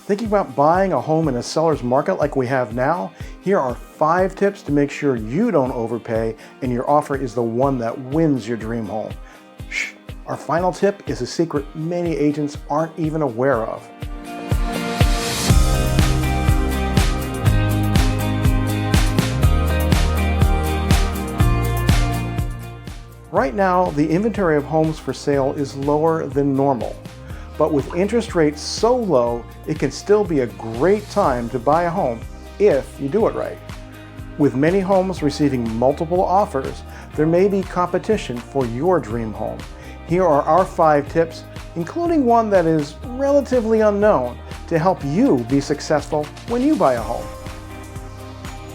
Thinking about buying a home in a seller's market like we have now? Here are 5 tips to make sure you don't overpay and your offer is the one that wins your dream home. Shh! Our final tip is a secret many agents aren't even aware of. Right now, the inventory of homes for sale is lower than normal. But with interest rates so low, it can still be a great time to buy a home if you do it right. With many homes receiving multiple offers, there may be competition for your dream home. Here are our 5 tips, including one that is relatively unknown, to help you be successful when you buy a home.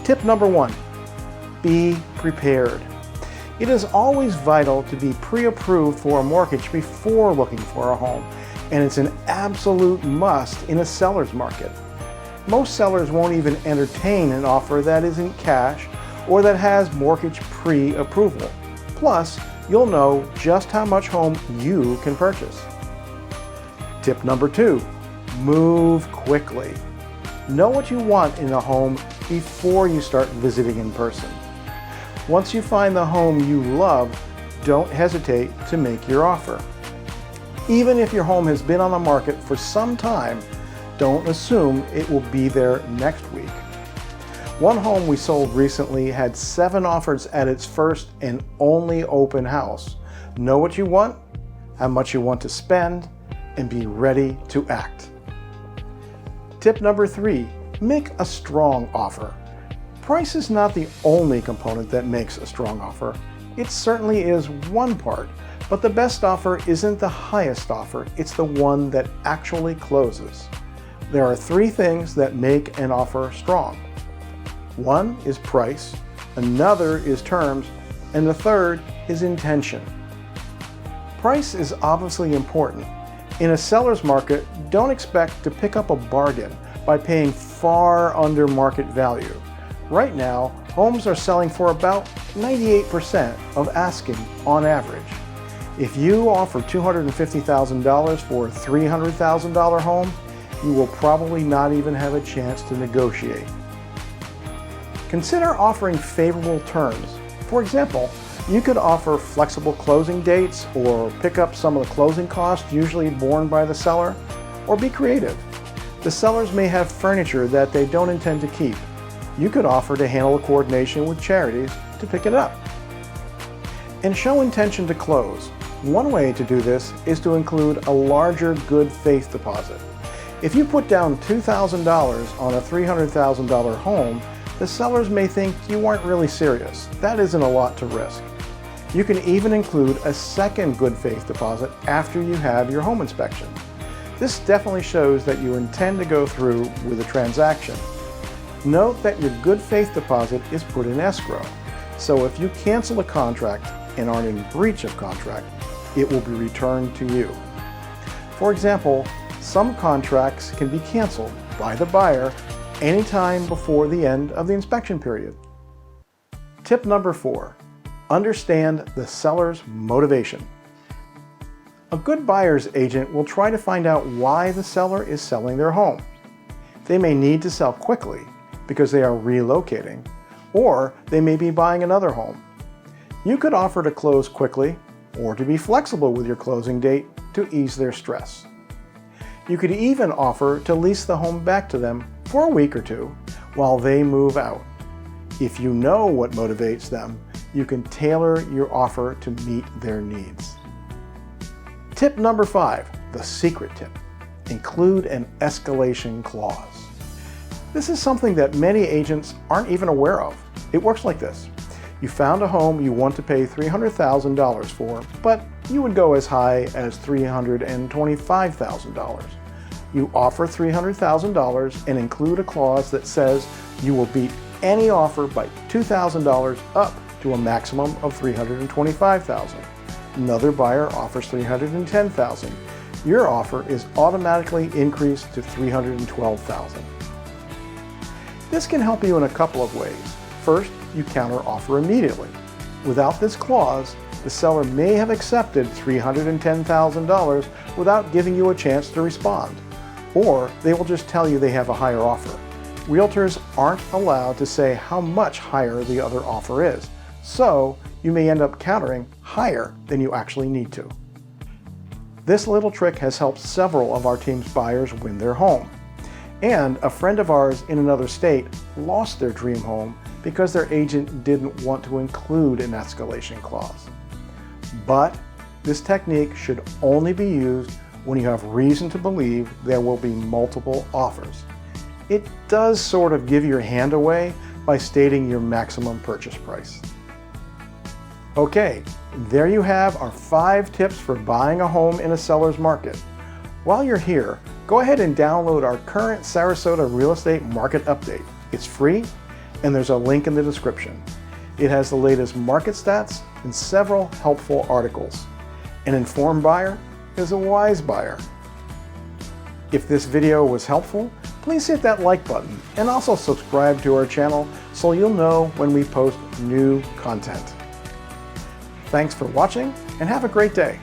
Tip number 1, be prepared. It is always vital to be pre-approved for a mortgage before looking for a home, and it's an absolute must in a seller's market. Most sellers won't even entertain an offer that isn't cash or that has mortgage pre-approval. Plus, you'll know just how much home you can purchase. Tip number 2, move quickly. Know what you want in a home before you start visiting in person. Once you find the home you love, don't hesitate to make your offer. Even if your home has been on the market for some time, don't assume it will be there next week. One home we sold recently had 7 offers at its first and only open house. Know what you want, how much you want to spend, and be ready to act. Tip number 3, make a strong offer. Price is not the only component that makes a strong offer. It certainly is one part, but the best offer isn't the highest offer, it's the one that actually closes. There are 3 things that make an offer strong. One is price, another is terms, and the third is intention. Price is obviously important. In a seller's market, don't expect to pick up a bargain by paying far under market value. Right now, homes are selling for about 98% of asking on average. If you offer $250,000 for a $300,000 home, you will probably not even have a chance to negotiate. Consider offering favorable terms. For example, you could offer flexible closing dates or pick up some of the closing costs usually borne by the seller, or be creative. The sellers may have furniture that they don't intend to keep. You could offer to handle the coordination with charities to pick it up. And show intention to close. One way to do this is to include a larger good faith deposit. If you put down $2,000 on a $300,000 home, the sellers may think you aren't really serious. That isn't a lot to risk. You can even include a second good faith deposit after you have your home inspection. This definitely shows that you intend to go through with the transaction. Note that your good faith deposit is put in escrow, so if you cancel a contract and aren't in breach of contract, it will be returned to you. For example, some contracts can be canceled by the buyer anytime before the end of the inspection period. Tip number 4, understand the seller's motivation. A good buyer's agent will try to find out why the seller is selling their home. They may need to sell quickly because they are relocating, or they may be buying another home. You could offer to close quickly or to be flexible with your closing date to ease their stress. You could even offer to lease the home back to them for a week or 2 while they move out. If you know what motivates them, you can tailor your offer to meet their needs. Tip number 5, the secret tip. Include an escalation clause. This is something that many agents aren't even aware of. It works like this. You found a home you want to pay $300,000 for, but you would go as high as $325,000. You offer $300,000 and include a clause that says you will beat any offer by $2,000 up to a maximum of $325,000. Another buyer offers $310,000. Your offer is automatically increased to $312,000. This can help you in a couple of ways. First, you counter-offer immediately. Without this clause, the seller may have accepted $310,000 without giving you a chance to respond. or they will just tell you they have a higher offer. Realtors aren't allowed to say how much higher the other offer is, so you may end up countering higher than you actually need to. This little trick has helped several of our team's buyers win their home. And a friend of ours in another state lost their dream home because their agent didn't want to include an escalation clause. But this technique should only be used when you have reason to believe there will be multiple offers. It does sort of give your hand away by stating your maximum purchase price. Okay, there you have our 5 tips for buying a home in a seller's market. While you're here, go ahead and download our current Sarasota real estate market update. It's free, and there's a link in the description. It has the latest market stats and several helpful articles. An informed buyer is a wise buyer. If this video was helpful, please hit that like button and also subscribe to our channel so you'll know when we post new content. Thanks for watching and have a great day.